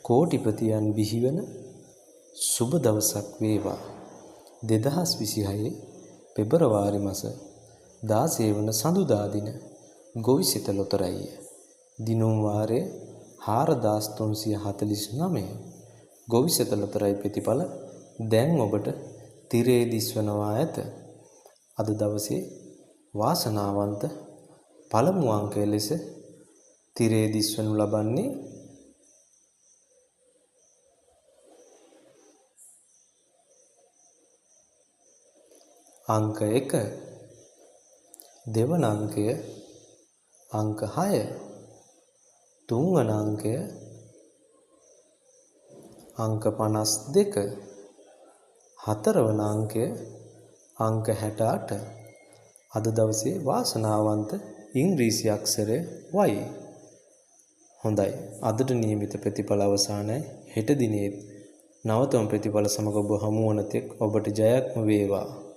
කෝටිපතියන් බිහිවන සුබ දවසක් වේවා. 2026 පෙබරවාරි මාස 16 වන සඳුදා දින ගොවිසිත ලොතරැයිය. දිනුම් වාරය 4349. ගොවිසිත ලොතරැයි ප්‍රතිඵල දැන් ඔබට තිරේ දිස්වනවා ඇත. අද දවසේ වාසනාවන්ත පළමු අංකය ලෙස තිරේ දිස්වනු ලබන්නේ අංක 1, දෙවන අංකය අංක 6, තුන්වන අංකය අංක 52, හතරවන අංකය අංක 68. අද දවසේ වාසනාවන්ත ඉංග්‍රීසි අක්ෂරය Y. හොඳයි. අදට නියමිත ප්‍රතිඵල අවසానයි. හෙට දිනේ නවතම ප්‍රතිඵල සමග ඔබ හමු වන තෙක් ඔබට ජයක්ම වේවා.